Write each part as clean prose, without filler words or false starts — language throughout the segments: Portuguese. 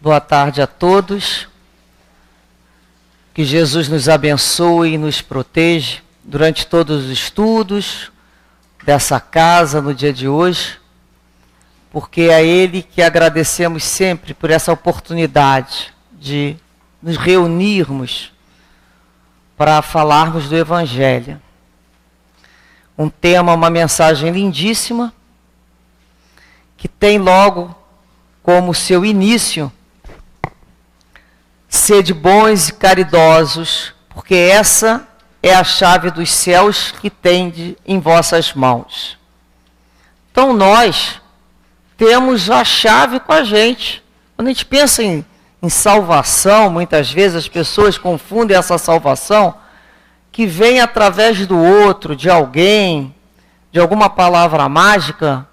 Boa tarde a todos. Que Jesus nos abençoe e nos proteja durante todos os estudos dessa casa no dia de hoje, porque é a Ele que agradecemos sempre por essa oportunidade de nos reunirmos para falarmos do Evangelho. Um tema, uma mensagem lindíssima, que tem logo como seu início: sede bons e caridosos, porque essa é a chave dos céus que tendes em vossas mãos. Então nós temos a chave com a gente. Quando a gente pensa em salvação, muitas vezes as pessoas confundem essa salvação que vem através do outro, de alguém, de alguma palavra mágica,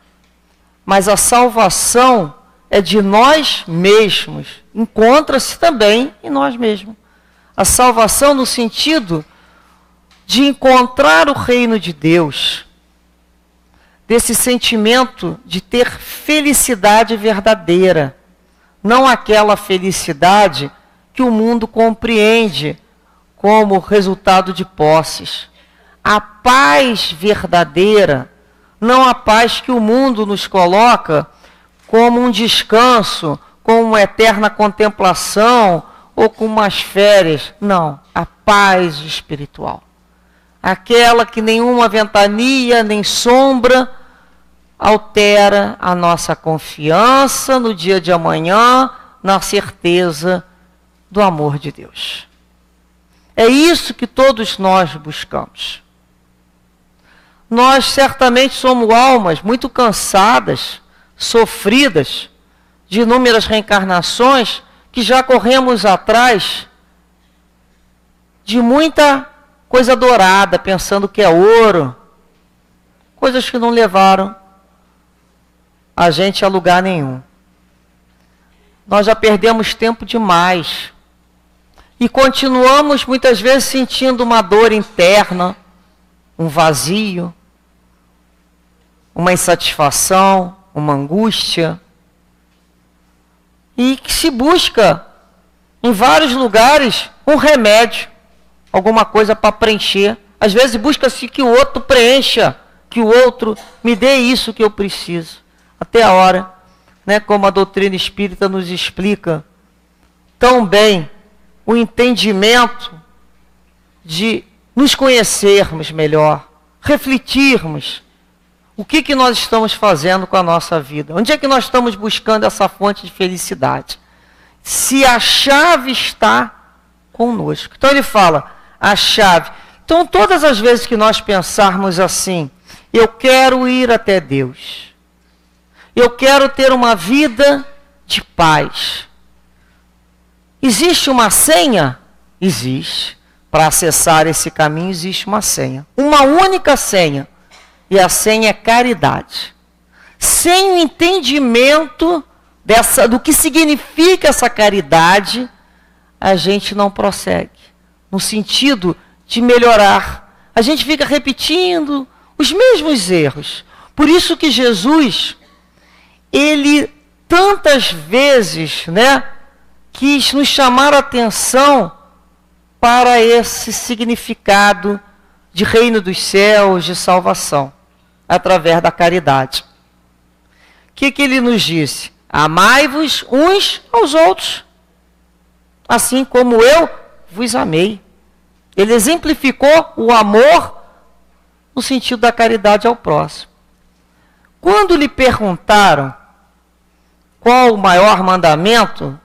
mas a salvação é de nós mesmos, encontra-se também em nós mesmos. A salvação no sentido de encontrar o reino de Deus, desse sentimento de ter felicidade verdadeira, não aquela felicidade que o mundo compreende como resultado de posses. A paz verdadeira, não a paz que o mundo nos coloca como um descanso, como uma eterna contemplação ou com umas férias. Não, a paz espiritual. Aquela que nenhuma ventania nem sombra altera a nossa confiança no dia de amanhã, na certeza do amor de Deus. É isso que todos nós buscamos. Nós certamente somos almas muito cansadas, sofridas, de inúmeras reencarnações, que já corremos atrás de muita coisa dourada, pensando que é ouro, coisas que não levaram a gente a lugar nenhum. Nós já perdemos tempo demais e continuamos muitas vezes sentindo uma dor interna, um vazio, uma insatisfação, uma angústia, e que se busca em vários lugares um remédio, alguma coisa para preencher. Às vezes busca-se que o outro preencha, que o outro me dê isso que eu preciso. Até a hora, né, como a doutrina espírita nos explica tão bem, o entendimento de nos conhecermos melhor, refletirmos o que nós estamos fazendo com a nossa vida. Onde é que nós estamos buscando essa fonte de felicidade? Se a chave está conosco. Então ele fala, a chave. Então todas as vezes que nós pensarmos assim, eu quero ir até Deus, eu quero ter uma vida de paz. Existe uma senha? Existe. Para acessar esse caminho existe uma senha. Uma única senha. E a senha é caridade. Sem o entendimento do que significa essa caridade, a gente não prossegue. No sentido de melhorar. A gente fica repetindo os mesmos erros. Por isso que Jesus, ele tantas vezes, quis nos chamar a atenção para esse significado de reino dos céus, de salvação, através da caridade. O que ele nos disse? Amai-vos uns aos outros, assim como eu vos amei. Ele exemplificou o amor no sentido da caridade ao próximo. Quando lhe perguntaram qual o maior mandamento,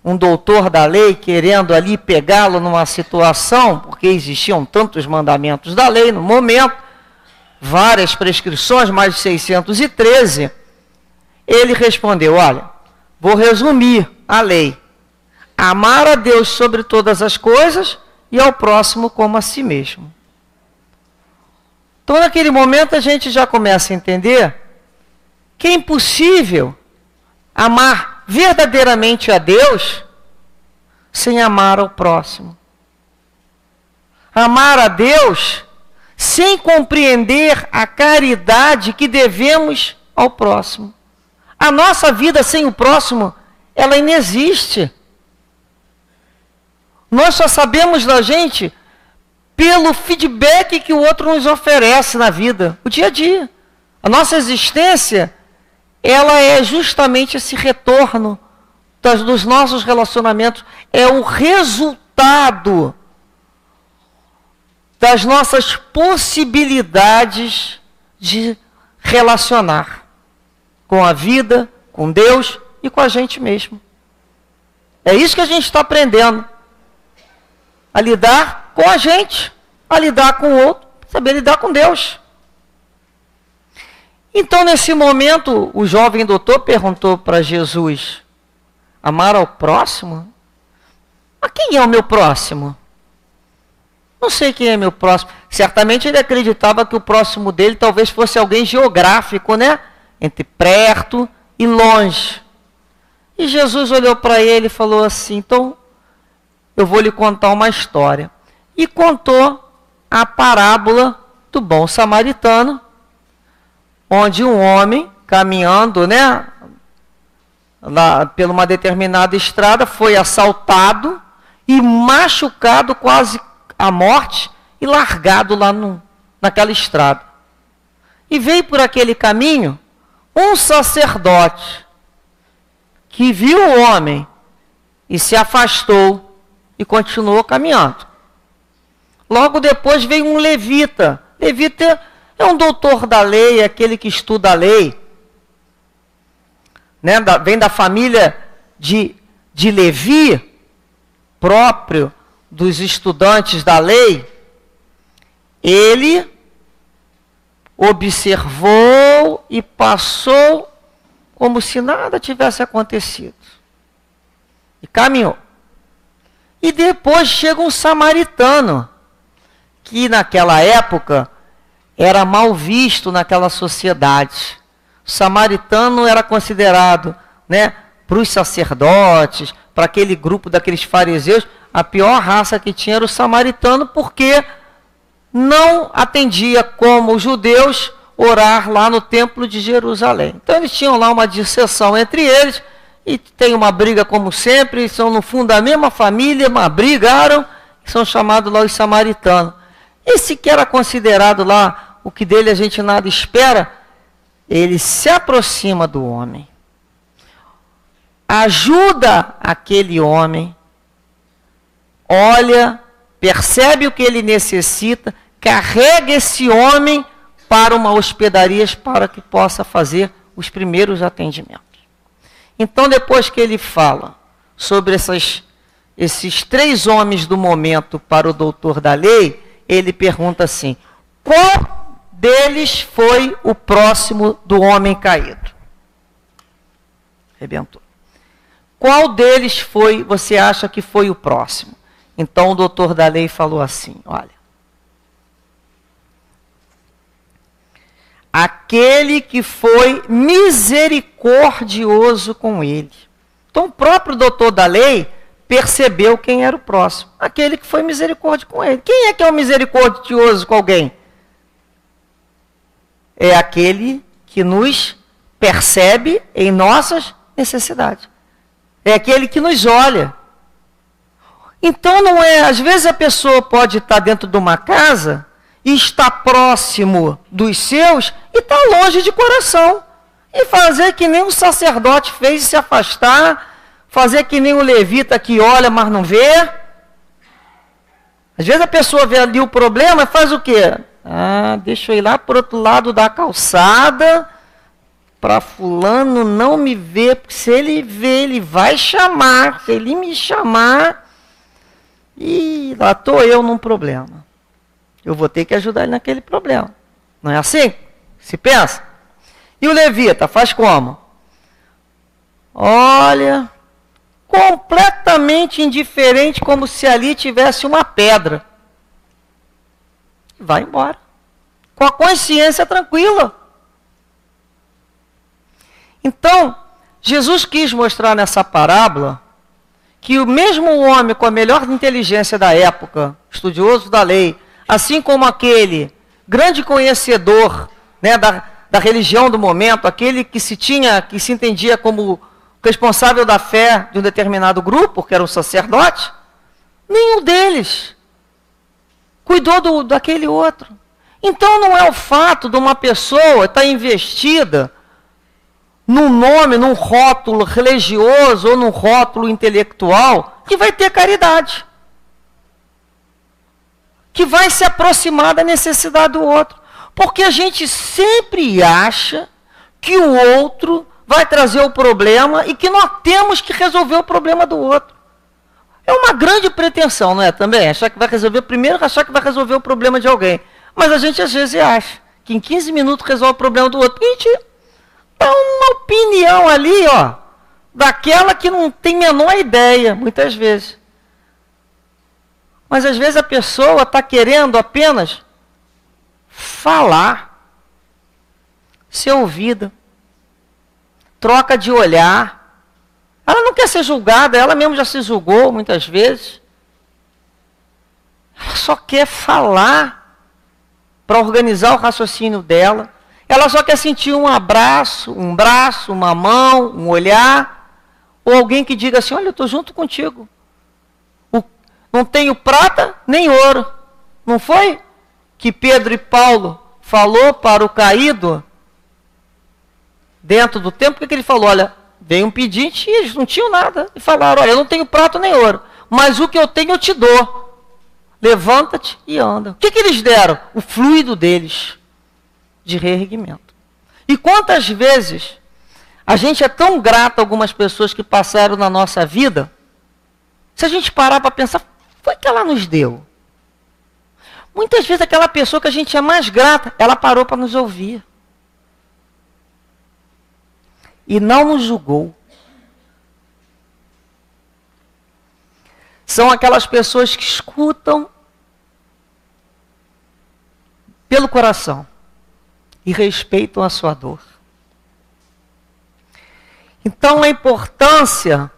um doutor da lei querendo ali pegá-lo numa situação, porque existiam tantos mandamentos da lei no momento, várias prescrições, mais de 613, ele respondeu, olha, vou resumir a lei. Amar a Deus sobre todas as coisas e ao próximo como a si mesmo. Então, naquele momento, a gente já começa a entender que é impossível amar verdadeiramente a Deus sem amar ao próximo. Amar a Deus sem compreender a caridade que devemos ao próximo. A nossa vida sem o próximo ela inexiste. Nós só sabemos da gente pelo feedback que o outro nos oferece na vida, o dia a dia. A nossa existência, ela é justamente esse retorno dos nossos relacionamentos, é o resultado das nossas possibilidades de relacionar com a vida, com Deus e com a gente mesmo. É isso que a gente está aprendendo. A lidar com a gente, a lidar com o outro, saber lidar com Deus. Então, nesse momento, o jovem doutor perguntou para Jesus: amar ao próximo? Mas quem é o meu próximo? Não sei quem é meu próximo. Certamente ele acreditava que o próximo dele talvez fosse alguém geográfico, né? Entre perto e longe. E Jesus olhou para ele e falou assim: então, eu vou lhe contar uma história. E contou a parábola do bom samaritano, onde um homem, caminhando, né, lá por uma determinada estrada, foi assaltado e machucado quase à morte e largado lá naquela estrada. E veio por aquele caminho um sacerdote que viu o homem e se afastou e continuou caminhando. Logo depois veio um levita. Levita é um doutor da lei, é aquele que estuda a lei. Né? Vem da família de Levi, próprio dos estudantes da lei. Ele observou e passou como se nada tivesse acontecido. E caminhou. E depois chega um samaritano, que naquela época era mal visto naquela sociedade. O samaritano era considerado, né, para os sacerdotes, para aquele grupo daqueles fariseus, a pior raça que tinha era o samaritano, porque não atendia como os judeus orar lá no templo de Jerusalém. Então eles tinham lá uma dissensão entre eles, e tem uma briga como sempre, são no fundo da mesma família, mas brigaram, são chamados lá os samaritanos. Esse que era considerado lá, o que dele a gente nada espera, ele se aproxima do homem, ajuda aquele homem, olha, percebe o que ele necessita, carrega esse homem para uma hospedaria para que possa fazer os primeiros atendimentos. Então, depois que ele fala sobre esses três homens do momento para o doutor da lei, ele pergunta assim: qual deles foi o próximo do homem caído? Arrebentou. Qual deles foi, você acha que foi o próximo? Então o doutor da lei falou assim: olha, aquele que foi misericordioso com ele. Então o próprio doutor da lei percebeu quem era o próximo. Aquele que foi misericórdia com ele. Quem é que é o misericordioso com alguém? É aquele que nos percebe em nossas necessidades. É aquele que nos olha. Então não é, às vezes a pessoa pode estar dentro de uma casa e está próximo dos seus e está longe de coração. E fazer que nem o sacerdote fez, se afastar, fazer que nem o levita que olha, mas não vê. Às vezes a pessoa vê ali o problema e faz o quê? Deixa eu ir lá para o outro lado da calçada, para fulano não me ver, porque se ele ver, ele vai chamar. Se ele me chamar, e lá estou eu num problema. Eu vou ter que ajudar ele naquele problema. Não é assim? Se pensa? E o levita faz como? Olha, completamente indiferente, como se ali tivesse uma pedra. Vai embora. Com a consciência tranquila. Então, Jesus quis mostrar nessa parábola que o mesmo homem com a melhor inteligência da época, estudioso da lei, assim como aquele grande conhecedor, né, da religião do momento, aquele que se entendia como responsável da fé de um determinado grupo, que era um sacerdote, nenhum deles cuidou daquele outro. Então não é o fato de uma pessoa estar investida num nome, num rótulo religioso ou num rótulo intelectual que vai ter caridade, que vai se aproximar da necessidade do outro. Porque a gente sempre acha que o outro vai trazer o problema e que nós temos que resolver o problema do outro. É uma grande pretensão, não é? Também achar que vai resolver, primeiro achar que vai resolver o problema de alguém. Mas a gente às vezes acha que em 15 minutos resolve o problema do outro. E a gente dá uma opinião ali, ó, daquela que não tem menor ideia, muitas vezes. Mas às vezes a pessoa está querendo apenas falar, ser ouvida, troca de olhar. Ela não quer ser julgada, ela mesma já se julgou muitas vezes. Ela só quer falar para organizar o raciocínio dela. Ela só quer sentir um abraço, um braço, uma mão, um olhar. Ou alguém que diga assim, olha, eu estou junto contigo. Não tenho prata nem ouro. Não foi que Pedro e Paulo falou para o caído dentro do templo? O que ele falou? Olha, veio um pedinte e eles não tinham nada. E falaram, olha, eu não tenho prata nem ouro, mas o que eu tenho eu te dou. Levanta-te e anda. O que eles deram? O fluido deles de reerguimento. E quantas vezes a gente é tão grato a algumas pessoas que passaram na nossa vida, se a gente parar para pensar, foi que ela nos deu. Muitas vezes aquela pessoa que a gente é mais grata, ela parou para nos ouvir. E não nos julgou. São aquelas pessoas que escutam pelo coração e respeitam a sua dor. Então a importância,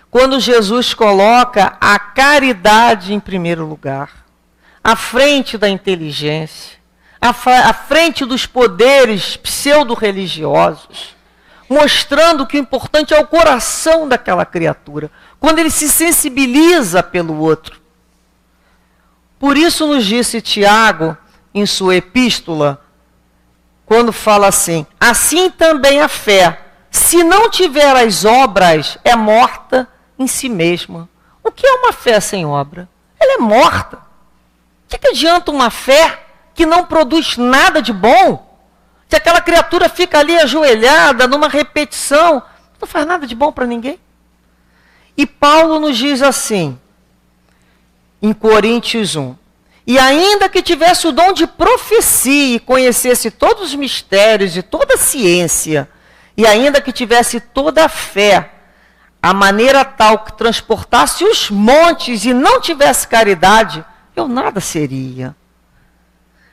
quando Jesus coloca a caridade em primeiro lugar, à frente da inteligência, à frente dos poderes pseudo-religiosos, mostrando que o importante é o coração daquela criatura, quando ele se sensibiliza pelo outro. Por isso nos disse Tiago, em sua epístola, quando fala assim, assim também a fé, se não tiver as obras, é morta em si mesma. O que é uma fé sem obra? Ela é morta. O que adianta uma fé que não produz nada de bom? Se aquela criatura fica ali ajoelhada, numa repetição, não faz nada de bom para ninguém. E Paulo nos diz assim, em Coríntios 1, e ainda que tivesse o dom de profecia e conhecesse todos os mistérios e toda a ciência, e ainda que tivesse toda a fé, a maneira tal que transportasse os montes e não tivesse caridade, eu nada seria.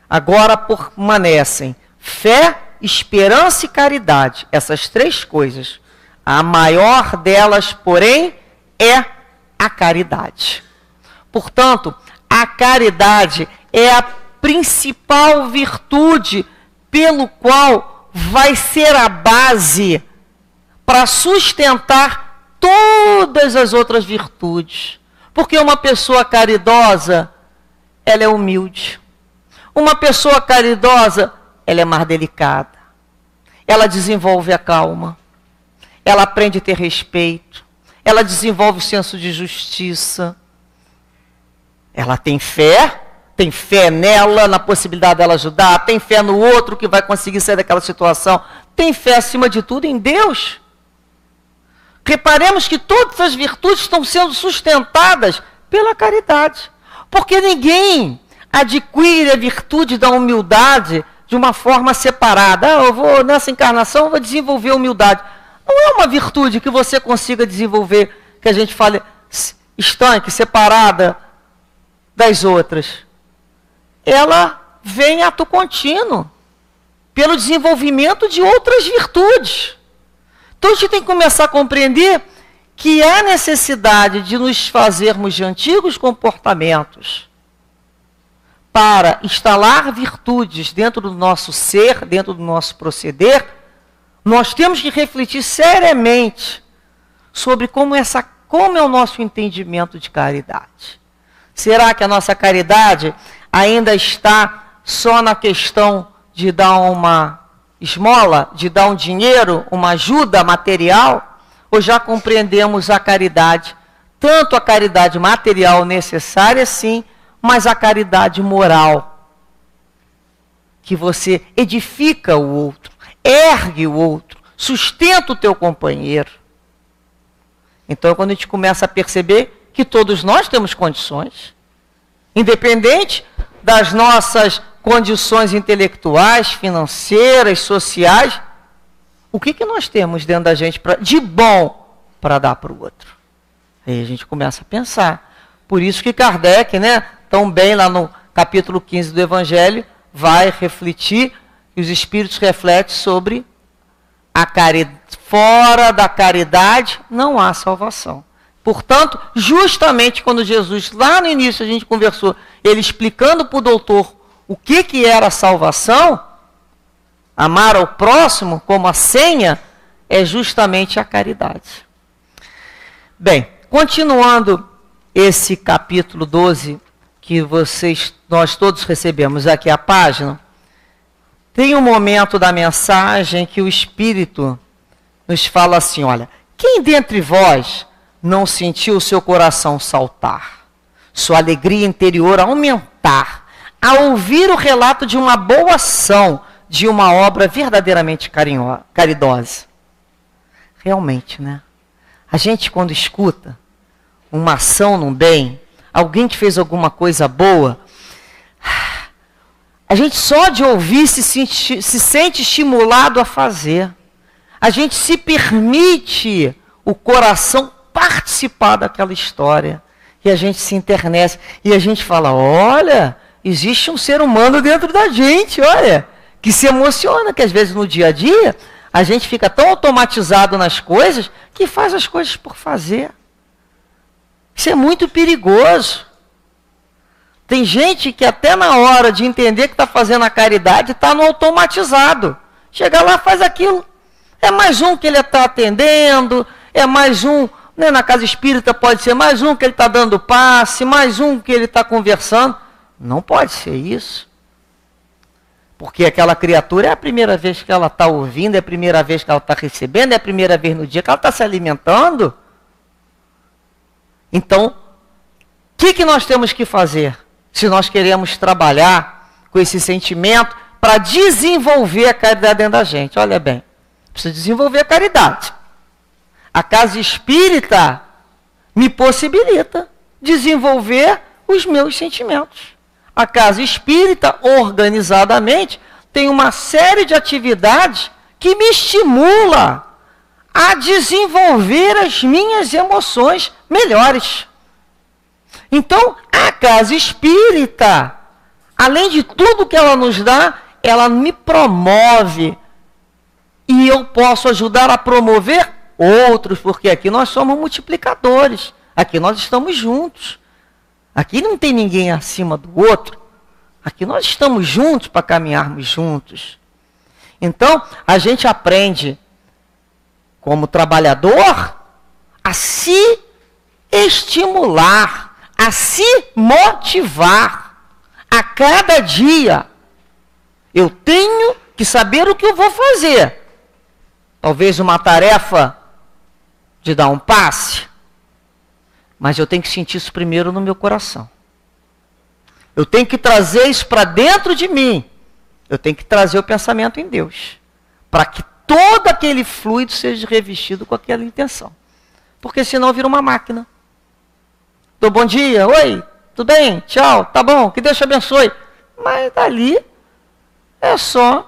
Agora permanecem fé, esperança e caridade, essas três coisas. A maior delas, porém, é a caridade. Portanto, a caridade é a principal virtude pelo qual vai ser a base para sustentar todas as outras virtudes. Porque uma pessoa caridosa, ela é humilde. Uma pessoa caridosa, ela é mais delicada. Ela desenvolve a calma. Ela aprende a ter respeito. Ela desenvolve o senso de justiça. Ela tem fé nela, na possibilidade dela ajudar, tem fé no outro que vai conseguir sair daquela situação, tem fé acima de tudo em Deus. Reparemos que todas as virtudes estão sendo sustentadas pela caridade. Porque ninguém adquire a virtude da humildade de uma forma separada. Eu vou, nessa encarnação, eu vou desenvolver humildade. Não é uma virtude que você consiga desenvolver, que a gente fale estanque, separada das outras. Ela vem ato contínuo, pelo desenvolvimento de outras virtudes. Então a gente tem que começar a compreender que há necessidade de nos fazermos de antigos comportamentos para instalar virtudes dentro do nosso ser, dentro do nosso proceder, Nós temos que refletir seriamente sobre como é o nosso entendimento de caridade. Será que a nossa caridade ainda está só na questão de dar uma esmola, de dar um dinheiro, uma ajuda material? Ou já compreendemos a caridade, tanto a caridade material necessária, sim, mas a caridade moral, que você edifica o outro, ergue o outro, sustenta o teu companheiro. Então, quando a gente começa a perceber que todos nós temos condições, independente das nossas condições intelectuais, financeiras, sociais, o que nós temos dentro da gente de bom para dar para o outro? Aí a gente começa a pensar. Por isso que Kardec, tão bem lá no capítulo 15 do Evangelho, vai refletir, e os Espíritos refletem sobre a caridade. Fora da caridade não há salvação. Portanto, justamente quando Jesus, lá no início a gente conversou, ele explicando para o doutor o que era a salvação, amar ao próximo como a senha, é justamente a caridade. Bem, continuando esse capítulo 12, que nós todos recebemos aqui a página, tem um momento da mensagem que o Espírito nos fala assim, olha, quem dentre vós não sentiu o seu coração saltar, sua alegria interior aumentar, ao ouvir o relato de uma boa ação, de uma obra verdadeiramente caridosa? Realmente, a gente quando escuta uma ação num bem, alguém que fez alguma coisa boa, a gente só de ouvir se sente estimulado a fazer. A gente se permite o coração participar daquela história. E a gente se internece. E a gente fala, olha, existe um ser humano dentro da gente, olha, que se emociona, que às vezes no dia a dia, a gente fica tão automatizado nas coisas, que faz as coisas por fazer. Isso é muito perigoso. Tem gente que até na hora de entender que está fazendo a caridade, está no automatizado. Chega lá, faz aquilo. É mais um que ele está atendendo, é mais um, na casa espírita pode ser mais um que ele está dando passe, mais um que ele está conversando. Não pode ser isso. Porque aquela criatura é a primeira vez que ela está ouvindo, é a primeira vez que ela está recebendo, é a primeira vez no dia que ela está se alimentando. Então, o que nós temos que fazer? Se nós queremos trabalhar com esse sentimento para desenvolver a caridade dentro da gente. Olha bem. Precisa desenvolver a caridade. A casa espírita me possibilita desenvolver os meus sentimentos. A casa espírita, organizadamente, tem uma série de atividades que me estimula a desenvolver as minhas emoções melhores. Então, a casa espírita, além de tudo que ela nos dá, ela me promove. E eu posso ajudar a promover outros, porque aqui nós somos multiplicadores. Aqui nós estamos juntos. Aqui não tem ninguém acima do outro. Aqui nós estamos juntos para caminharmos juntos. Então, a gente aprende, como trabalhador, a se estimular, a se motivar. A cada dia, eu tenho que saber o que eu vou fazer. Talvez uma tarefa de dar um passe, mas eu tenho que sentir isso primeiro no meu coração. Eu tenho que trazer isso para dentro de mim. Eu tenho que trazer o pensamento em Deus, para que todo aquele fluido seja revestido com aquela intenção. Porque senão vira uma máquina. Dou bom dia, oi, tudo bem? Tchau, tá bom, que Deus te abençoe. Mas dali é só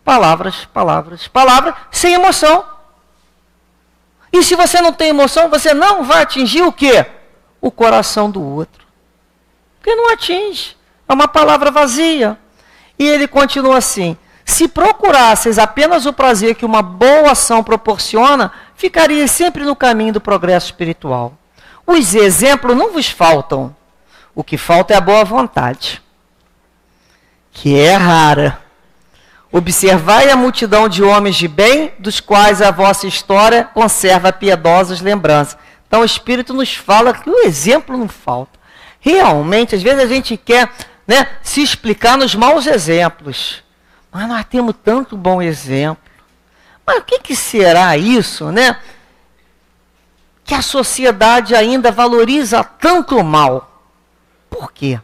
palavras, palavras, palavras, sem emoção. E se você não tem emoção, você não vai atingir o quê? O coração do outro. Porque não atinge. É uma palavra vazia. E ele continua assim, se procurasseis apenas o prazer que uma boa ação proporciona, ficarias sempre no caminho do progresso espiritual. Os exemplos não vos faltam. O que falta é a boa vontade, que é rara. Observai a multidão de homens de bem, dos quais a vossa história conserva piedosas lembranças. Então o Espírito nos fala que o exemplo não falta. Realmente, às vezes a gente quer, né, se explicar nos maus exemplos. Mas nós temos tanto bom exemplo. Mas o que será isso, né? Que a sociedade ainda valoriza tanto o mal. Por quê?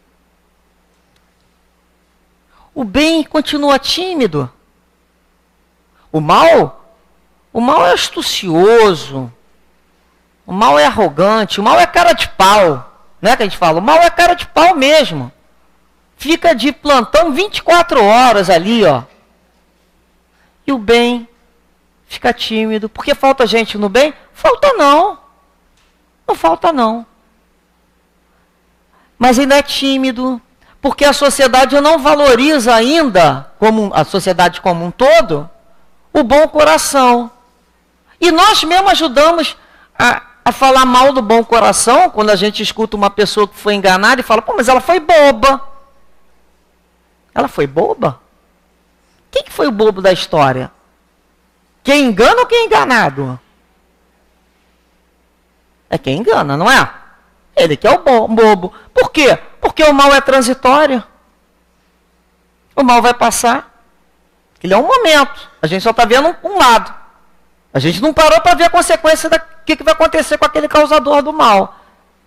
O bem continua tímido. O mal é astucioso. O mal é arrogante. O mal é cara de pau. Não é que a gente fala? O mal é cara de pau mesmo. Fica de plantão 24 horas ali, ó. E o bem fica tímido. Porque falta gente no bem? Falta não. Não falta não. Mas ainda é tímido. Porque a sociedade não valoriza ainda, como a sociedade como um todo, o bom coração. E nós mesmos ajudamos a falar mal do bom coração, quando a gente escuta uma pessoa que foi enganada e fala, pô, mas ela foi boba. Ela foi boba? Quem que foi o bobo da história? Quem engana ou quem é enganado? É quem engana, não é? Ele que é o bobo. Por quê? Porque o mal é transitório. O mal vai passar. Ele é um momento. A gente só está vendo um lado. A gente não parou para ver a consequência do que vai acontecer com aquele causador do mal.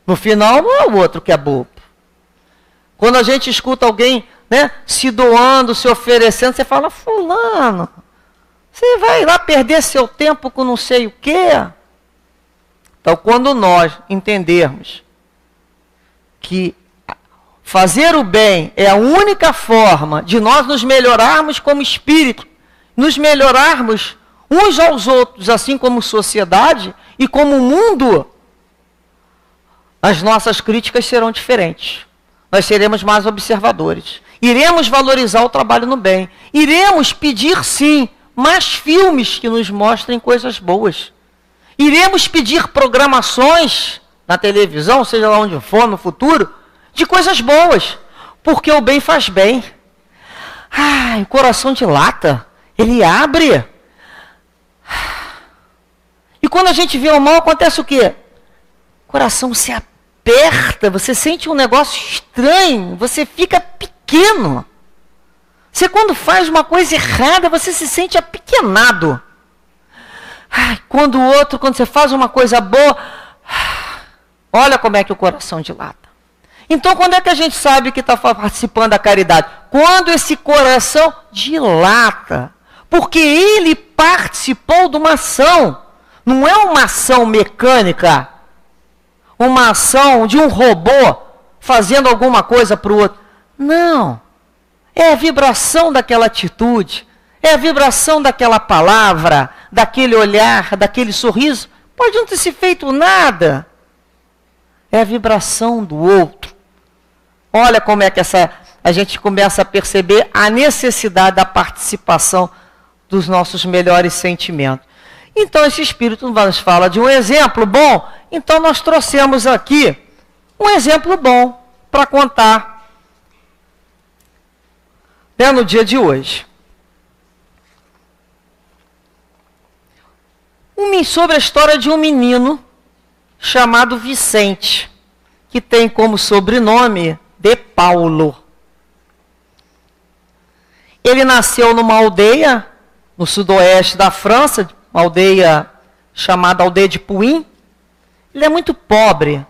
No final, não é o outro que é bobo. Quando a gente escuta alguém, né, se doando, se oferecendo, você fala, fulano, você vai lá perder seu tempo com não sei o quê? Então, quando nós entendermos que fazer o bem é a única forma de nós nos melhorarmos como espírito, nos melhorarmos uns aos outros, assim como sociedade e como mundo, as nossas críticas serão diferentes. Nós seremos mais observadores. Iremos valorizar o trabalho no bem. Iremos pedir, sim, mais filmes que nos mostrem coisas boas. Iremos pedir programações na televisão, seja lá onde for, no futuro, de coisas boas, porque o bem faz bem. O coração dilata, ele abre. E quando a gente vê o mal, acontece o quê? O coração se aperta, você sente um negócio estranho, você fica pequeno. Você quando faz uma coisa errada, você se sente apequenado. Quando você faz uma coisa boa, olha como é que o coração dilata. Então, quando é que a gente sabe que está participando da caridade? Quando esse coração dilata. Porque ele participou de uma ação. Não é uma ação mecânica. Uma ação de um robô fazendo alguma coisa para o outro. Não. É a vibração daquela atitude. É a vibração daquela palavra, daquele olhar, daquele sorriso. Pode não ter se feito nada. É a vibração do outro. Olha como é que a gente começa a perceber a necessidade da participação dos nossos melhores sentimentos. Então, esse Espírito nos fala de um exemplo bom. Então, nós trouxemos aqui um exemplo bom para contar, né, no dia de hoje. Sobre a história de um menino chamado Vicente, que tem como sobrenome de Paulo. Ele nasceu numa aldeia no sudoeste da França, uma aldeia chamada Aldeia de Puim. Ele é muito pobre.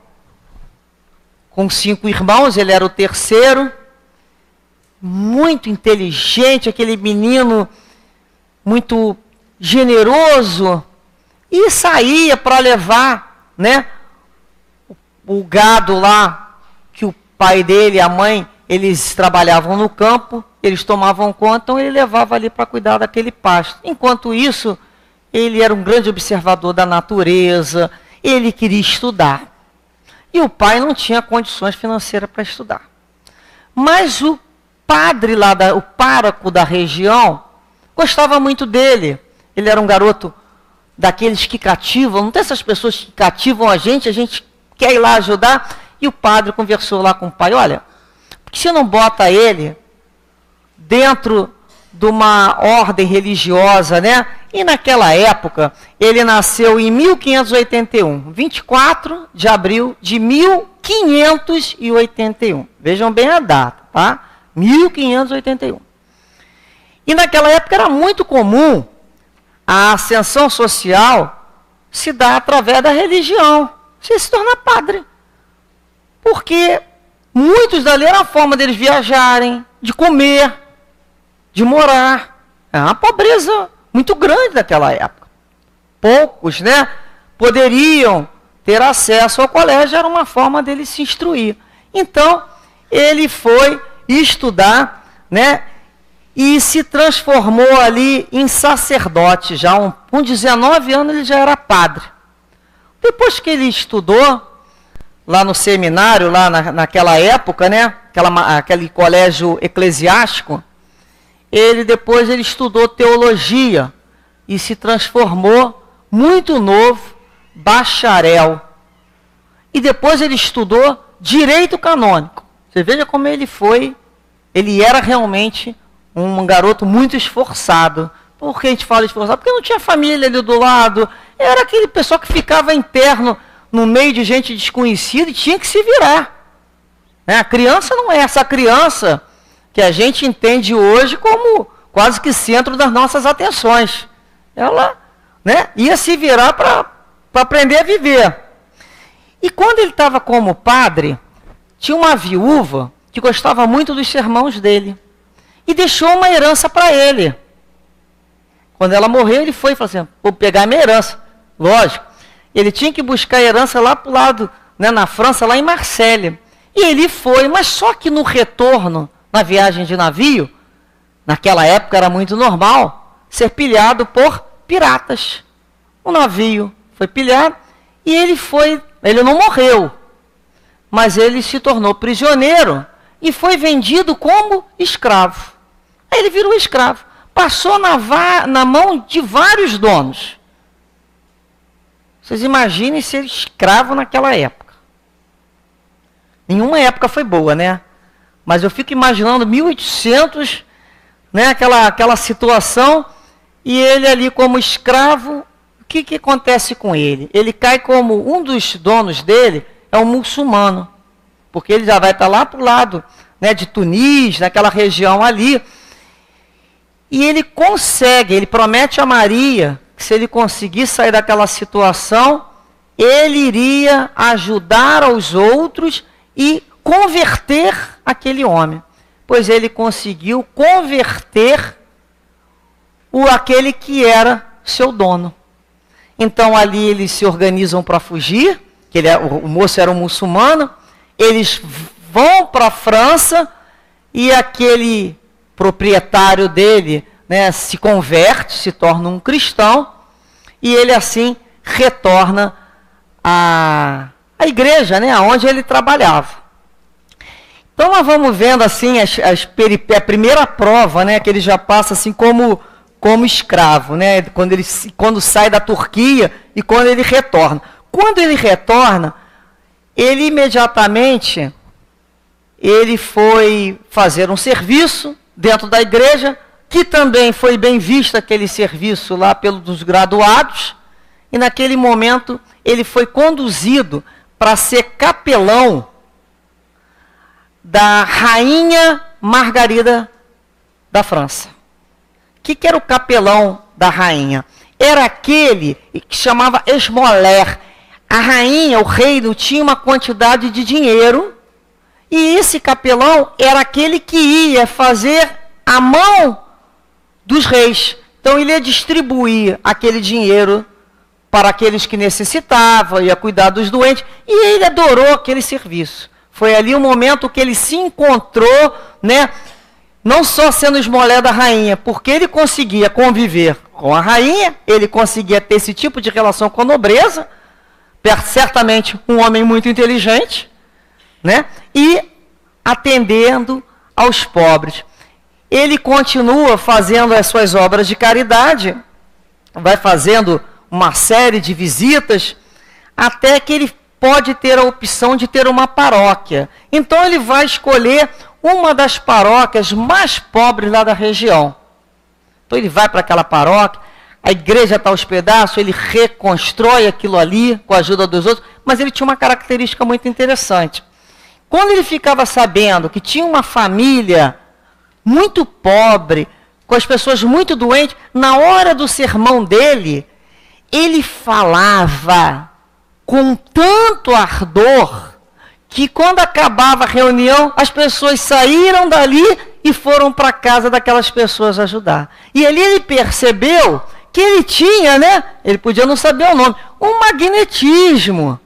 Com 5 irmãos, ele era o terceiro. Muito inteligente, aquele menino muito generoso. E saía para levar, né, o gado lá, que o pai dele e a mãe, eles trabalhavam no campo, eles tomavam conta, então ele levava ali para cuidar daquele pasto. Enquanto isso, ele era um grande observador da natureza, ele queria estudar. E o pai não tinha condições financeiras para estudar. Mas o padre lá, o pároco da região, gostava muito dele. Ele era um garoto daqueles que cativam, não tem essas pessoas que cativam a gente quer ir lá ajudar. E o padre conversou lá com o pai, olha, por que você não bota ele dentro de uma ordem religiosa, né? E naquela época, ele nasceu em 1581, 24 de abril de 1581. Vejam bem a data, tá? 1581. E naquela época era muito comum a ascensão social se dar através da religião. Você se torna padre. Porque muitos dali era a forma deles viajarem, de comer, de morar. É uma pobreza muito grande naquela época. Poucos, né, poderiam ter acesso ao colégio, era uma forma dele se instruir. Então, ele foi estudar, né, e se transformou ali em sacerdote. Já com 19 anos ele já era padre. Depois que ele estudou, lá no seminário, lá naquela época, né, aquele colégio eclesiástico, depois ele estudou teologia e se transformou, muito novo, bacharel. E depois ele estudou direito canônico. Você veja como ele era realmente um garoto muito esforçado. Por que a gente fala esforçado? Porque não tinha família ali do lado. Era aquele pessoal que ficava interno no meio de gente desconhecida e tinha que se virar. A criança não é essa criança que a gente entende hoje como quase que centro das nossas atenções. Ela, né, ia se virar para aprender a viver. E quando ele estava como padre, tinha uma viúva que gostava muito dos sermões dele e deixou uma herança para ele. Quando ela morreu, ele foi e falou assim: vou pegar minha herança. Lógico, ele tinha que buscar a herança lá para o lado, né, na França, lá em Marselha. E ele foi, mas só que no retorno, na viagem de navio, naquela época era muito normal ser pilhado por piratas. O navio foi pilhado e ele não morreu, mas ele se tornou prisioneiro e foi vendido como escravo. Aí ele virou escravo, passou na mão de vários donos. Vocês imaginem ser escravo naquela época. Nenhuma época foi boa, né? Mas eu fico imaginando 1800, né, aquela situação, e ele ali como escravo, o que acontece com ele? Ele cai como um dos donos dele, é um muçulmano, porque ele já vai estar lá para o lado, né, de Tunis, naquela região ali, e ele promete a Maria, que se ele conseguir sair daquela situação, ele iria ajudar aos outros e converter aquele homem. Pois ele conseguiu converter aquele que era seu dono. Então ali eles se organizam para fugir, o moço era um muçulmano, eles vão para a França e aquele proprietário dele, né, se converte, se torna um cristão, e ele assim retorna à igreja, né, onde ele trabalhava. Então nós vamos vendo assim a primeira prova, né, que ele já passa assim como escravo, né, quando sai da Turquia e quando ele retorna. Quando ele retorna, ele imediatamente foi fazer um serviço dentro da igreja, que também foi bem visto aquele serviço lá pelos graduados, e naquele momento ele foi conduzido para ser capelão da rainha Margarida da França. O que era o capelão da rainha? Era aquele que chamava esmoler. A rainha, o reino, tinha uma quantidade de dinheiro, e esse capelão era aquele que ia fazer a mão dos reis. Então ele ia distribuir aquele dinheiro para aqueles que necessitavam, ia cuidar dos doentes, e ele adorou aquele serviço. Foi ali o momento que ele se encontrou, né, não só sendo esmolé da rainha, porque ele conseguia conviver com a rainha, ele conseguia ter esse tipo de relação com a nobreza, certamente um homem muito inteligente, né, e atendendo aos pobres. Ele continua fazendo as suas obras de caridade, vai fazendo uma série de visitas, até que ele pode ter a opção de ter uma paróquia. Então ele vai escolher uma das paróquias mais pobres lá da região. Então ele vai para aquela paróquia, a igreja está aos pedaços, ele reconstrói aquilo ali com a ajuda dos outros, mas ele tinha uma característica muito interessante. Quando ele ficava sabendo que tinha uma família muito pobre, com as pessoas muito doentes, na hora do sermão dele, ele falava com tanto ardor, que quando acabava a reunião, as pessoas saíram dali e foram para a casa daquelas pessoas ajudar. E ali ele percebeu que ele tinha, né? Ele podia não saber o nome, um magnetismo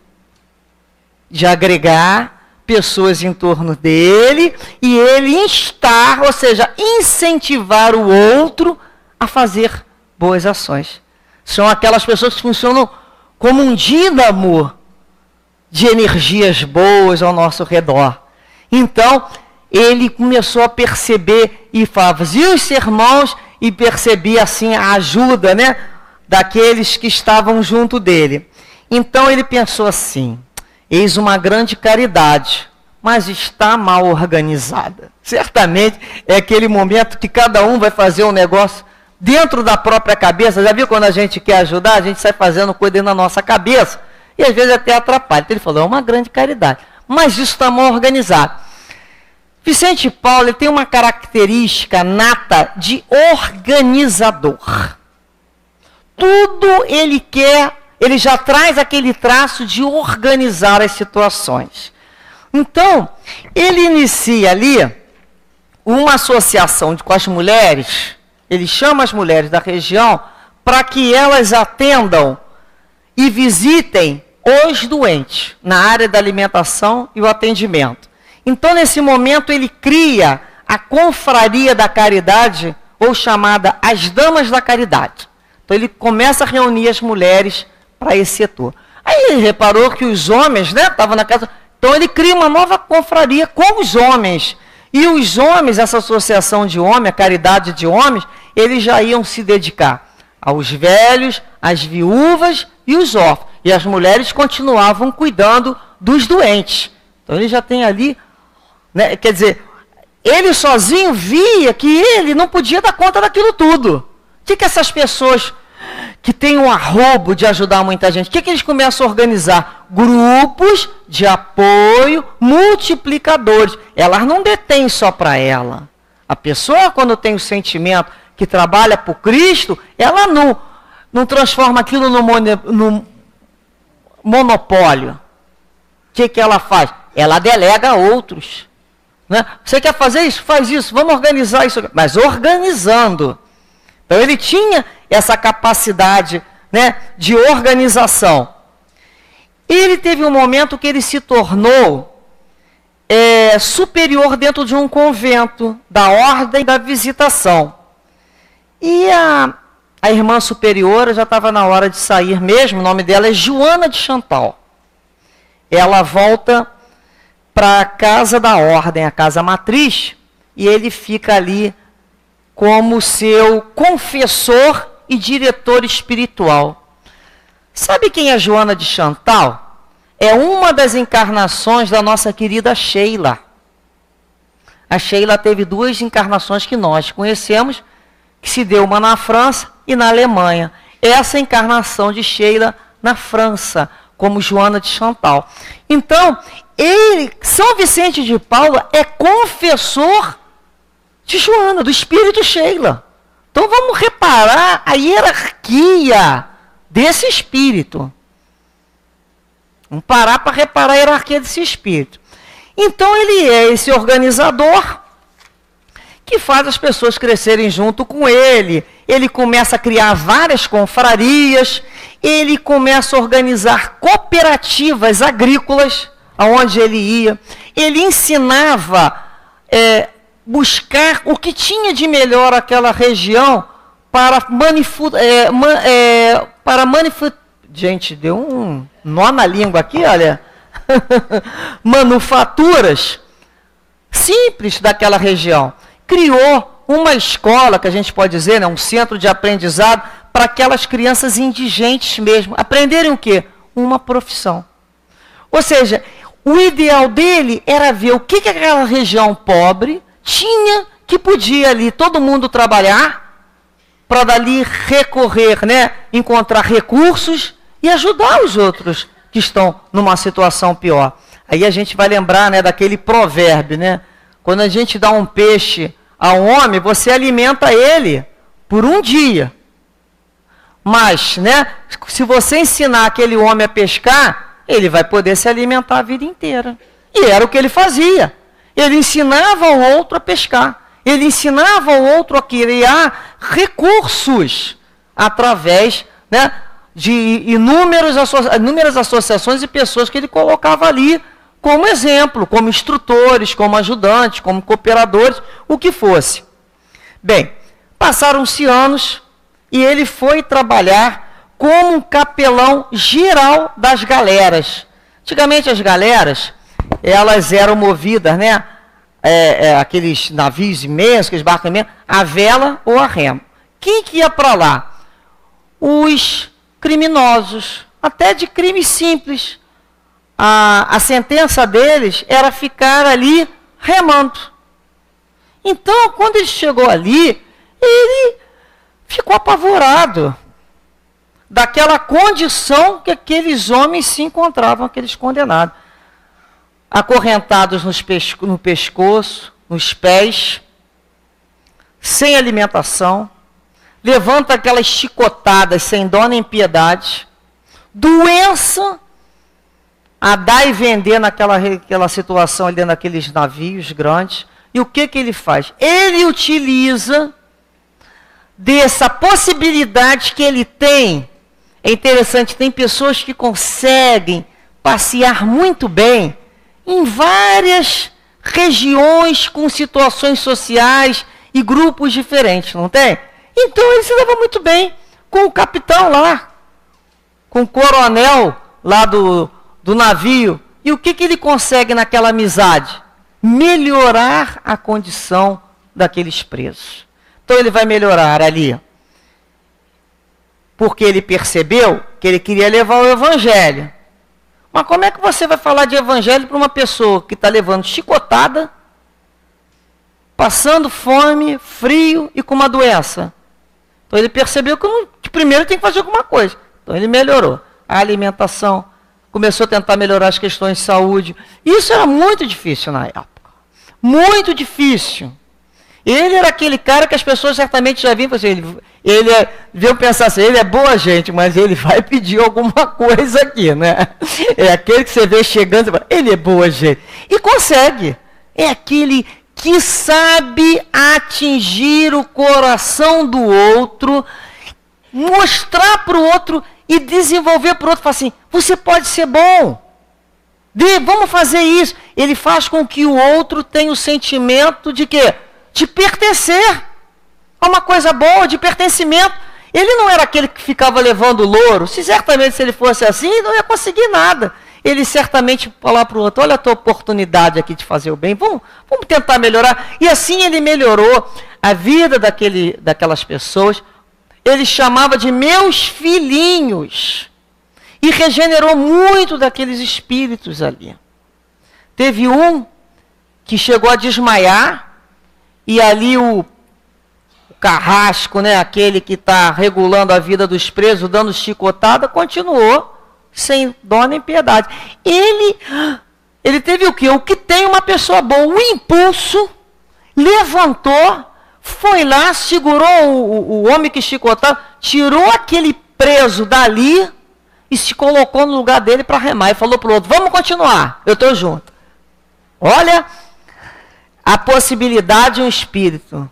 de agregar pessoas em torno dele e ele instar, ou seja, incentivar o outro a fazer boas ações. São aquelas pessoas que funcionam como um dínamo de energias boas ao nosso redor. Então, ele começou a perceber e fazia os sermões e percebia assim a ajuda, né, daqueles que estavam junto dele. Então ele pensou assim: eis uma grande caridade, mas está mal organizada. Certamente é aquele momento que cada um vai fazer um negócio dentro da própria cabeça. Já viu quando a gente quer ajudar, a gente sai fazendo coisa dentro da nossa cabeça e às vezes até atrapalha. Então ele falou: é uma grande caridade, mas isso está mal organizado. Vicente Paulo ele tem uma característica nata de organizador. Tudo ele quer, ele já traz aquele traço de organizar as situações. Então, ele inicia ali uma associação com as mulheres, ele chama as mulheres da região para que elas atendam e visitem os doentes na área da alimentação e o atendimento. Então, nesse momento, ele cria a Confraria da Caridade, ou chamada As Damas da Caridade. Então, ele começa a reunir as mulheres para esse setor. Aí ele reparou que os homens, né, estavam na casa. Então, ele cria uma nova confraria com os homens. E os homens, essa associação de homens, a caridade de homens, eles já iam se dedicar aos velhos, às viúvas e os órfãos. E as mulheres continuavam cuidando dos doentes. Então, ele já tem ali, né, quer dizer, ele sozinho via que ele não podia dar conta daquilo tudo. O que essas pessoas que têm um arrobo de ajudar muita gente, o que eles começam a organizar? Grupos de apoio multiplicadores. Elas não detêm só para ela. A pessoa, quando tem o sentimento que trabalha por Cristo, ela não transforma aquilo no monopólio. O que ela faz? Ela delega a outros. Né? Você quer fazer isso? Faz isso, vamos organizar isso. Mas organizando. Então ele tinha essa capacidade, né, de organização. Ele teve um momento que ele se tornou superior dentro de um convento, da ordem da visitação. E a irmã superiora já estava na hora de sair mesmo, o nome dela é Joana de Chantal. Ela volta para a casa da ordem, a casa matriz, e ele fica ali como seu confessor e diretor espiritual. Sabe quem é Joana de Chantal? É uma das encarnações da nossa querida Sheila. A Sheila teve 2 encarnações que nós conhecemos, que se deu uma na França e na Alemanha. Essa encarnação de Sheila na França, como Joana de Chantal. Então, São Vicente de Paulo é confessor de Joana, do espírito Sheila. Então vamos reparar a hierarquia desse espírito. Vamos parar para reparar a hierarquia desse espírito. Então ele é esse organizador que faz as pessoas crescerem junto com ele. Ele começa a criar várias confrarias, ele começa a organizar cooperativas agrícolas, aonde ele ia. Ele ensinava buscar o que tinha de melhor aquela região para gente, deu um nó na língua aqui, olha. Manufaturas simples daquela região. Criou uma escola, que a gente pode dizer, né, um centro de aprendizado para aquelas crianças indigentes mesmo. Aprenderem o quê? Uma profissão. Ou seja, o ideal dele era ver o que aquela região pobre tinha, que podia ali todo mundo trabalhar, para dali recorrer, né? Encontrar recursos e ajudar os outros que estão numa situação pior. Aí a gente vai lembrar, né, daquele provérbio, né? Quando a gente dá um peixe a um homem, você alimenta ele por um dia. Mas, né, se você ensinar aquele homem a pescar, ele vai poder se alimentar a vida inteira. E era o que ele fazia. Ele ensinava o outro a pescar. Ele ensinava o outro a criar recursos através, né, de inúmeras associações e pessoas que ele colocava ali como exemplo, como instrutores, como ajudantes, como cooperadores, o que fosse. Bem, passaram-se anos e ele foi trabalhar como um capelão geral das galeras. Antigamente as galeras, elas eram movidas, né, aqueles navios imensos, aqueles barcos imensos, a vela ou a remo. Quem que ia para lá? Os criminosos, até de crimes simples. A sentença deles era ficar ali remando. Então, quando ele chegou ali, ele ficou apavorado daquela condição que aqueles homens se encontravam, aqueles condenados. Acorrentados no pescoço, nos pés, sem alimentação, levanta aquelas chicotadas sem dó nem piedade, doença a dar e vender naquela situação ali naqueles navios grandes. E o que ele faz? Ele utiliza dessa possibilidade que ele tem. É interessante, tem pessoas que conseguem passear muito bem em várias regiões com situações sociais e grupos diferentes, não tem? Então ele se leva muito bem com o capitão lá, com o coronel lá do navio. E o que ele consegue naquela amizade? Melhorar a condição daqueles presos. Então ele vai melhorar ali, porque ele percebeu que ele queria levar o evangelho. Mas como é que você vai falar de evangelho para uma pessoa que está levando chicotada, passando fome, frio e com uma doença? Então ele percebeu que primeiro tem que fazer alguma coisa. Então ele melhorou a alimentação, começou a tentar melhorar as questões de saúde. Isso era muito difícil na época. Muito difícil. Ele era aquele cara que as pessoas certamente já viam, veio pensar assim, ele é boa gente, mas ele vai pedir alguma coisa aqui, né? É aquele que você vê chegando, ele é boa gente. E consegue. É aquele que sabe atingir o coração do outro, mostrar para o outro e desenvolver para o outro, falar assim, você pode ser bom. Vamos fazer isso. Ele faz com que o outro tenha o sentimento de quê? De pertencer a uma coisa boa, de pertencimento. Ele não era aquele que ficava levando louro. Certamente, se ele fosse assim, ele não ia conseguir nada. Ele certamente falar para o outro, olha a tua oportunidade aqui de fazer o bem, vamos tentar melhorar. E assim ele melhorou a vida daquelas pessoas. Ele chamava de meus filhinhos. E regenerou muito daqueles espíritos ali. Teve um que chegou a desmaiar, e ali o carrasco, né, aquele que está regulando a vida dos presos, dando chicotada, continuou sem dó nem piedade. Ele teve o quê? O que tem uma pessoa boa, o impulso, levantou, foi lá, segurou o homem que chicotava, tirou aquele preso dali e se colocou no lugar dele para remar. E falou para o outro, vamos continuar, eu estou junto. Olha a possibilidade de um espírito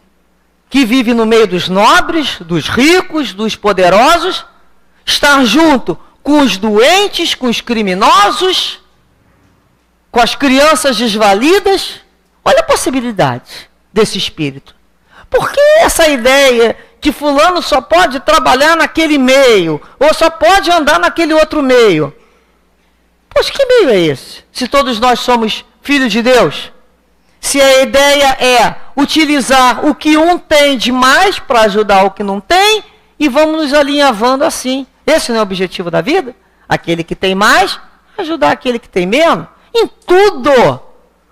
que vive no meio dos nobres, dos ricos, dos poderosos, estar junto com os doentes, com os criminosos, com as crianças desvalidas. Olha a possibilidade desse espírito. Por que essa ideia que fulano só pode trabalhar naquele meio, ou só pode andar naquele outro meio? Pois que meio é esse? Se todos nós somos filhos de Deus? Se a ideia é utilizar o que um tem de mais para ajudar o que não tem, e vamos nos alinhavando assim. Esse não é o objetivo da vida? Aquele que tem mais, ajudar aquele que tem menos. Em tudo.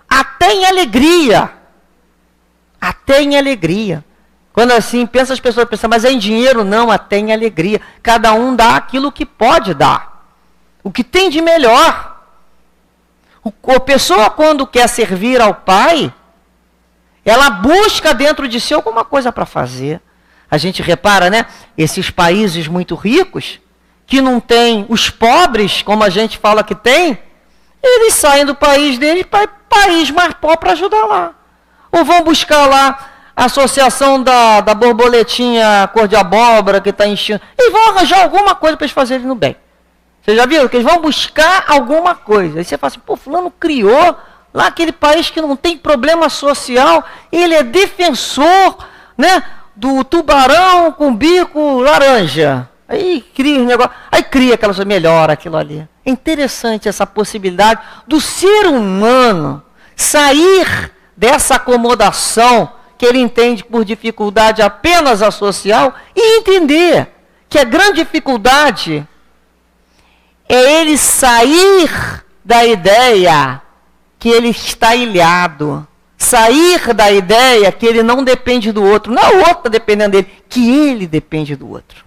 Até em alegria. Até em alegria. Quando assim, pensa as pessoas pensam, mas é em dinheiro? Não, até em alegria. Cada um dá aquilo que pode dar. O que tem de melhor. A pessoa, quando quer servir ao Pai, ela busca dentro de si alguma coisa para fazer. A gente repara, né? Esses países muito ricos, que não tem os pobres, como a gente fala que tem, eles saem do país deles para país mais pobre para ajudar lá. Ou vão buscar lá a associação da borboletinha cor de abóbora que está enchendo. Eles vão arranjar alguma coisa para eles fazerem no bem. Vocês já viram? Que eles vão buscar alguma coisa. Aí você fala assim, pô, fulano criou lá aquele país que não tem problema social, ele é defensor, né, do tubarão com bico laranja. Aí cria um negócio, aí cria aquela coisa, melhora aquilo ali. É interessante essa possibilidade do ser humano sair dessa acomodação que ele entende por dificuldade apenas a social e entender que a grande dificuldade é ele sair da ideia que ele está ilhado, sair da ideia que ele não depende do outro, não é o outro dependendo dele, que ele depende do outro.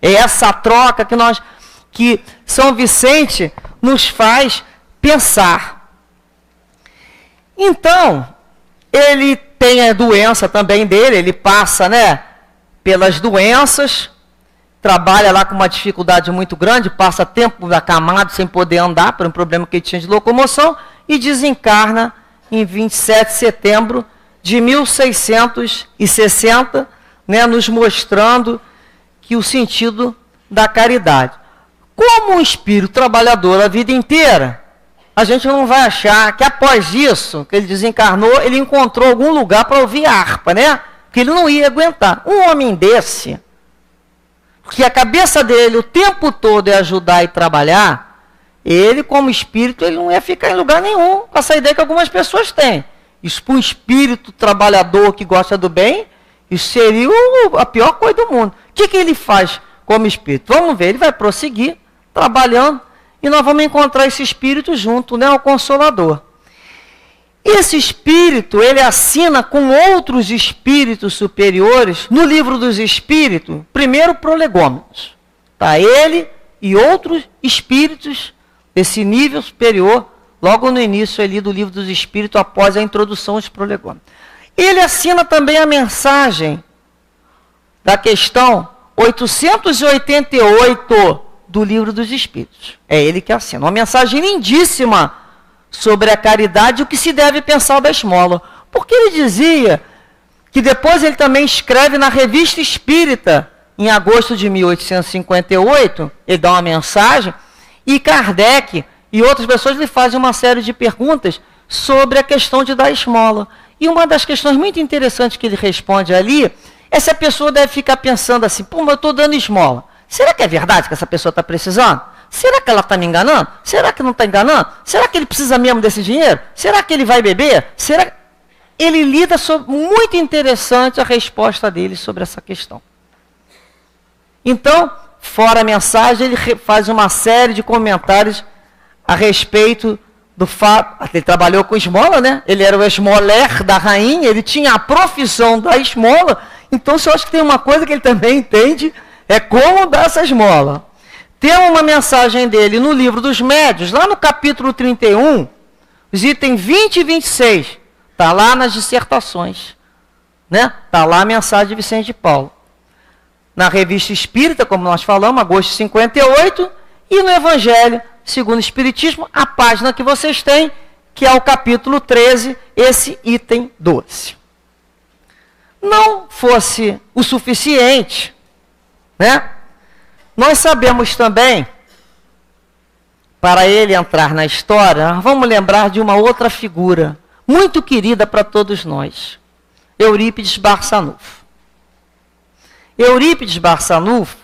É essa troca que São Vicente nos faz pensar. Então, ele tem a doença também dele, ele passa, né, pelas doenças, trabalha lá com uma dificuldade muito grande, passa tempo acamado sem poder andar, por um problema que ele tinha de locomoção, e desencarna em 27 de setembro de 1660, né, nos mostrando que o sentido da caridade. Como um espírito trabalhador a vida inteira, a gente não vai achar que após isso, que ele desencarnou, ele encontrou algum lugar para ouvir a harpa, né? Que ele não ia aguentar. Um homem desse, que a cabeça dele o tempo todo é ajudar e trabalhar, ele como espírito, ele não ia ficar em lugar nenhum, com essa ideia que algumas pessoas têm. Isso para um espírito trabalhador que gosta do bem, isso seria a pior coisa do mundo. O que ele faz como espírito? Vamos ver, ele vai prosseguir trabalhando e nós vamos encontrar esse espírito junto, né, ao Consolador. Esse espírito, ele assina com outros espíritos superiores no livro dos espíritos, primeiro prolegômenos. Tá? Ele e outros espíritos desse nível superior, logo no início ali do livro dos espíritos, após a introdução dos prolegômenos. Ele assina também a mensagem da questão 888 do livro dos espíritos. É ele que assina. Uma mensagem lindíssima sobre a caridade e o que se deve pensar da esmola. Porque ele dizia que depois ele também escreve na Revista Espírita, em agosto de 1858, ele dá uma mensagem, e Kardec e outras pessoas lhe fazem uma série de perguntas sobre a questão de dar esmola. E uma das questões muito interessantes que ele responde ali, é se a pessoa deve ficar pensando assim, pô, mas eu estou dando esmola. Será que é verdade que essa pessoa está precisando? Será que ela está me enganando? Será que não está enganando? Será que ele precisa mesmo desse dinheiro? Será que ele vai beber? Será? Ele lida sobre, muito interessante a resposta dele sobre essa questão. Então, fora a mensagem, ele faz uma série de comentários a respeito do fato, ele trabalhou com esmola, né? Ele era o esmoler da rainha, ele tinha a profissão da esmola, então eu acho que tem uma coisa que ele também entende, é como dar essa esmola. Tem uma mensagem dele no livro dos Médiuns, lá no capítulo 31, os itens 20 e 26, está lá nas dissertações, né? Está lá a mensagem de Vicente de Paulo. Na Revista Espírita, como nós falamos, agosto de 58, e no Evangelho segundo o Espiritismo, a página que vocês têm, que é o capítulo 13, esse item 12. Não fosse o suficiente, né? Nós sabemos também, para ele entrar na história, vamos lembrar de uma outra figura, muito querida para todos nós, Eurípides Barçanufo. Eurípides Barçanufo,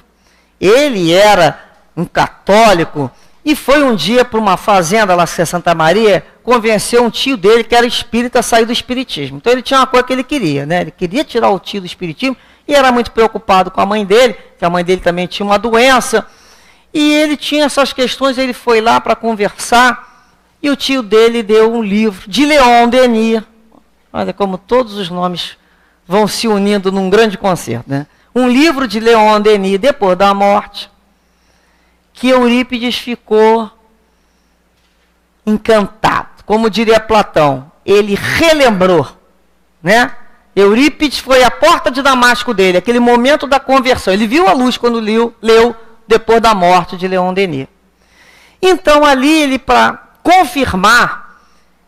ele era um católico, e foi um dia para uma fazenda lá em Santa Maria, convenceu um tio dele que era espírita a sair do espiritismo. Então ele tinha uma coisa que ele queria, né? Ele queria tirar o tio do espiritismo e era muito preocupado com a mãe dele, que a mãe dele também tinha uma doença. E ele tinha essas questões, ele foi lá para conversar e o tio dele deu um livro de Leon Denis. Olha como todos os nomes vão se unindo num grande concerto, né? Um livro de Leon Denis, depois da morte, que Eurípides ficou encantado. Como diria Platão, ele relembrou, né? Eurípides foi a porta de Damasco dele, aquele momento da conversão. Ele viu a luz quando leu depois da morte de Leon Denis. Então ali, ele, para confirmar,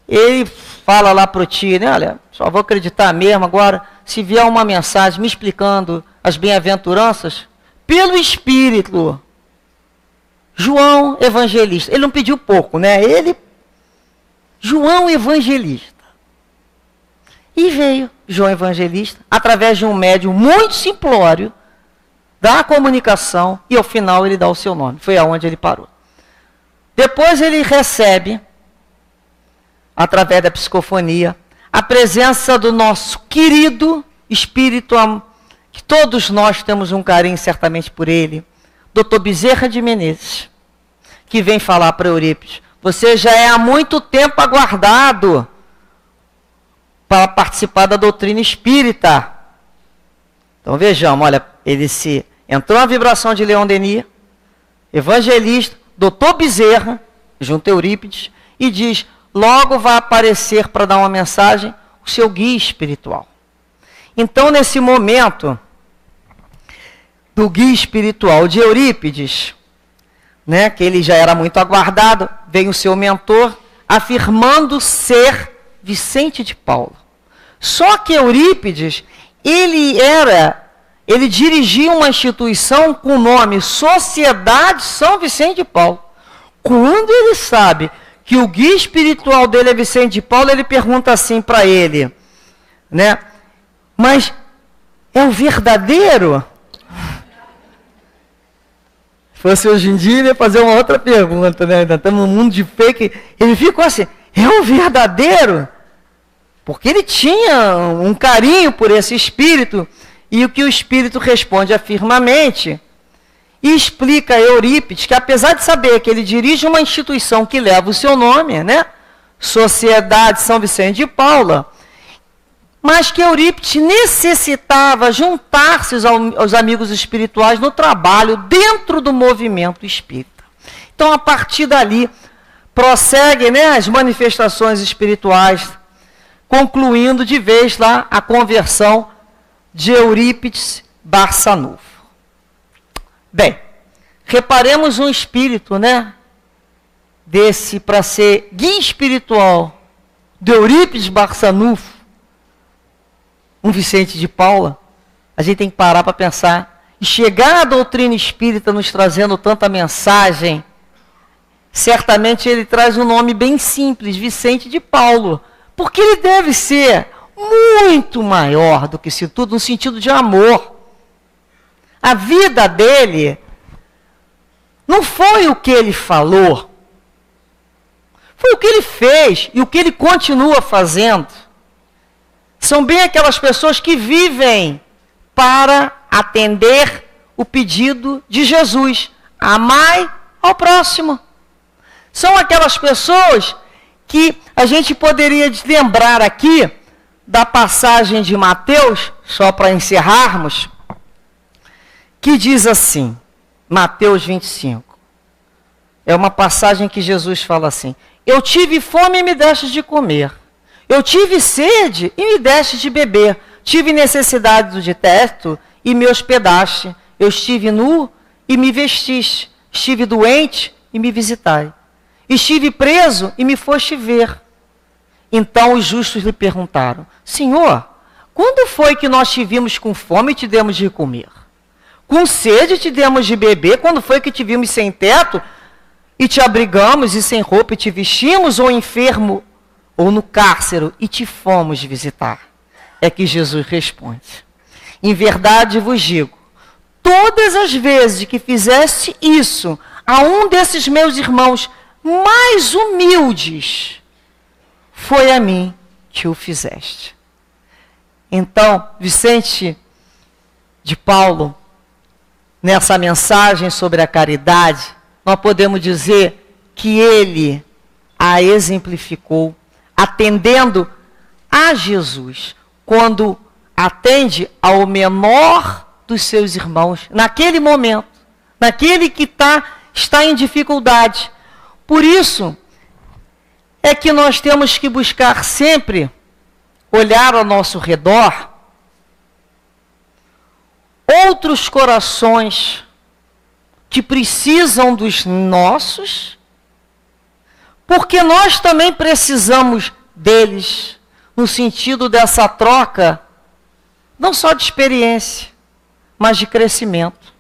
ele fala lá para o tio, né? Olha, só vou acreditar mesmo agora, se vier uma mensagem me explicando as bem-aventuranças, pelo Espírito, João Evangelista. Ele não pediu pouco, né? João Evangelista. E veio João Evangelista, através de um médium muito simplório, da comunicação, e ao final ele dá o seu nome. Foi aonde ele parou. Depois ele recebe, através da psicofonia, a presença do nosso querido Espírito, que todos nós temos um carinho certamente por ele, Dr. Bezerra de Menezes, que vem falar para Eurípides: você já é há muito tempo aguardado para participar da doutrina espírita. Então vejamos, olha, ele se entrou na vibração de Leon Denis, evangelista, Dr. Bezerra, junto a Eurípides, e diz: logo vai aparecer para dar uma mensagem o seu guia espiritual. Então, nesse momento do guia espiritual de Eurípides, né, que ele já era muito aguardado, vem o seu mentor afirmando ser Vicente de Paulo. Só que Eurípides, ele dirigia uma instituição com o nome Sociedade São Vicente de Paulo. Quando ele sabe que o guia espiritual dele é Vicente de Paulo, ele pergunta assim para ele, né? Mas é o verdadeiro? Se fosse hoje em dia, ele ia fazer uma outra pergunta, né? Ainda estamos num mundo de fake. Ele ficou assim: é o verdadeiro? Porque ele tinha um carinho por esse espírito, e o que o espírito responde afirmamente, e explica a Eurípides que, apesar de saber que ele dirige uma instituição que leva o seu nome, né? Sociedade São Vicente de Paulo, mas que Eurípides necessitava juntar-se aos amigos espirituais no trabalho dentro do movimento espírita. Então, a partir dali, prosseguem, né, as manifestações espirituais, concluindo de vez lá a conversão de Eurípides Barçanufo. Bem, reparemos um espírito, né, desse para ser guia espiritual de Eurípides Barçanufo, um Vicente de Paula. A gente tem que parar para pensar. E chegar à doutrina espírita nos trazendo tanta mensagem, certamente ele traz um nome bem simples, Vicente de Paulo, porque ele deve ser muito maior do que isso tudo, no sentido de amor. A vida dele não foi o que ele falou, foi o que ele fez e o que ele continua fazendo. São bem aquelas pessoas que vivem para atender o pedido de Jesus: amai ao próximo. São aquelas pessoas que a gente poderia lembrar aqui da passagem de Mateus, só para encerrarmos, que diz assim, Mateus 25. É uma passagem que Jesus fala assim: eu tive fome e me deste de comer. Eu tive sede e me deste de beber. Tive necessidade de teto e me hospedaste. Eu estive nu e me vestiste. Estive doente e me visitai. Estive preso e me foste ver. Então os justos lhe perguntaram: Senhor, quando foi que nós te vimos com fome e te demos de comer? Com sede e te demos de beber? Quando foi que te vimos sem teto e te abrigamos, e sem roupa e te vestimos, ou enfermo ou no cárcere e te fomos visitar? É que Jesus responde: em verdade vos digo, todas as vezes que fizeste isso a um desses meus irmãos mais humildes, foi a mim que o fizeste. Então, Vicente de Paulo, nessa mensagem sobre a caridade, nós podemos dizer que ele a exemplificou atendendo a Jesus, quando atende ao menor dos seus irmãos, naquele momento, naquele que está em dificuldade. Por isso é que nós temos que buscar sempre olhar ao nosso redor outros corações que precisam dos nossos, porque nós também precisamos deles, no sentido dessa troca, não só de experiência, mas de crescimento.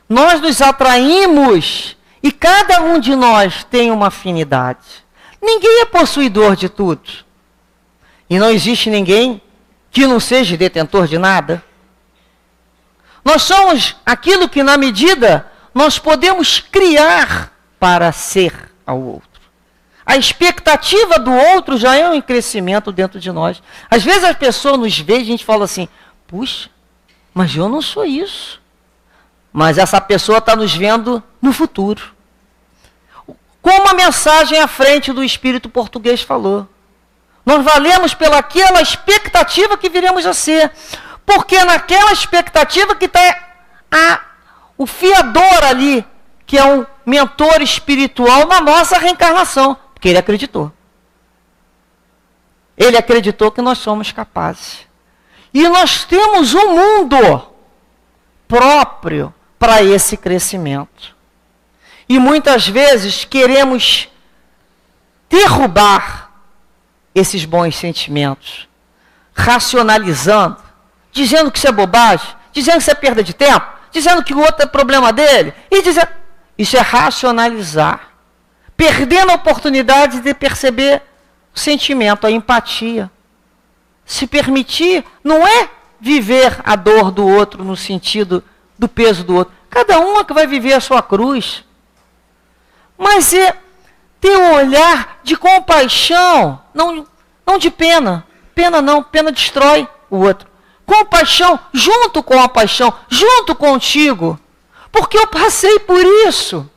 Nós nos atraímos e cada um de nós tem uma afinidade. Ninguém é possuidor de tudo. E não existe ninguém que não seja detentor de nada. Nós somos aquilo que, na medida, nós podemos criar para ser ao outro. A expectativa do outro já é um crescimento dentro de nós. Às vezes a pessoa nos vê e a gente fala assim, puxa, mas eu não sou isso. Mas essa pessoa está nos vendo no futuro. Como a mensagem à frente do Espírito português falou. Nós valemos pelaquela expectativa que viremos a ser. Porque naquela expectativa que está o fiador ali, que é um mentor espiritual na nossa reencarnação. Porque ele acreditou. Ele acreditou que nós somos capazes. E nós temos um mundo próprio para esse crescimento. E muitas vezes queremos derrubar esses bons sentimentos, racionalizando, dizendo que isso é bobagem, dizendo que isso é perda de tempo, dizendo que o outro é problema dele, e dizendo... Isso é racionalizar, perdendo a oportunidade de perceber o sentimento, a empatia. Se permitir não é viver a dor do outro no sentido do peso do outro. Cada um é que vai viver a sua cruz. Mas é ter um olhar de compaixão, não de pena. Pena não, pena destrói o outro. Compaixão, junto com a paixão, junto contigo. Porque eu passei por isso.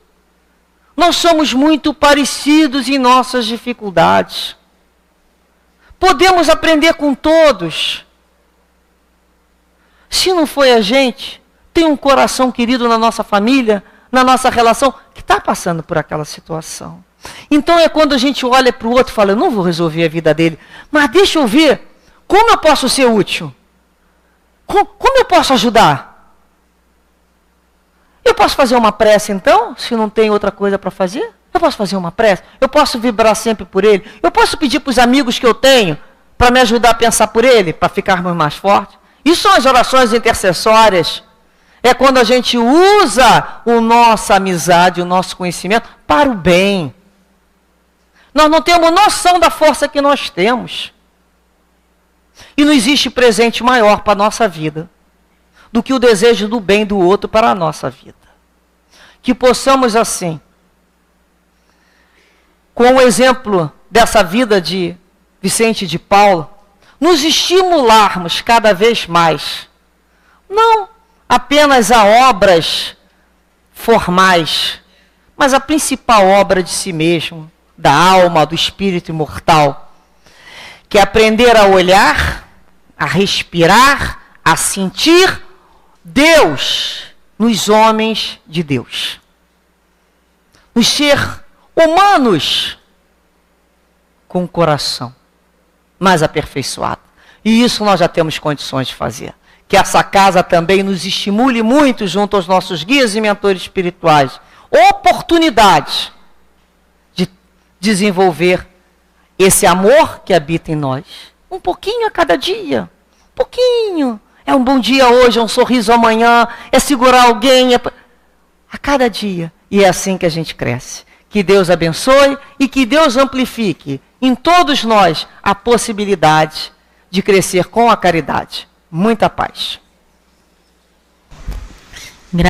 Nós somos muito parecidos em nossas dificuldades. Podemos aprender com todos. Se não foi a gente, tem um coração querido na nossa família, na nossa relação, que está passando por aquela situação. Então é quando a gente olha para o outro e fala, eu não vou resolver a vida dele, mas deixa eu ver como eu posso ser útil. Como eu posso ajudar? Eu posso fazer uma prece então, se não tem outra coisa para fazer? Eu posso fazer uma prece? Eu posso vibrar sempre por ele? Eu posso pedir para os amigos que eu tenho para me ajudar a pensar por ele, para ficarmos mais fortes? Isso são as orações intercessórias. É quando a gente usa a nossa amizade, o nosso conhecimento para o bem. Nós não temos noção da força que nós temos. E não existe presente maior para a nossa vida do que o desejo do bem do outro para a nossa vida. Que possamos assim, com o exemplo dessa vida de Vicente de Paulo, nos estimularmos cada vez mais, não apenas a obras formais, mas a principal obra de si mesmo, da alma, do espírito imortal, que é aprender a olhar, a respirar, a sentir Deus nos homens de Deus. Nos ser humanos com o coração mais aperfeiçoado. E isso nós já temos condições de fazer. Que essa casa também nos estimule muito junto aos nossos guias e mentores espirituais. Oportunidades de desenvolver esse amor que habita em nós. Um pouquinho a cada dia. Um pouquinho. É um bom dia hoje, é um sorriso amanhã, é segurar alguém. A cada dia. E é assim que a gente cresce. Que Deus abençoe e que Deus amplifique em todos nós a possibilidade de crescer com a caridade. Muita paz.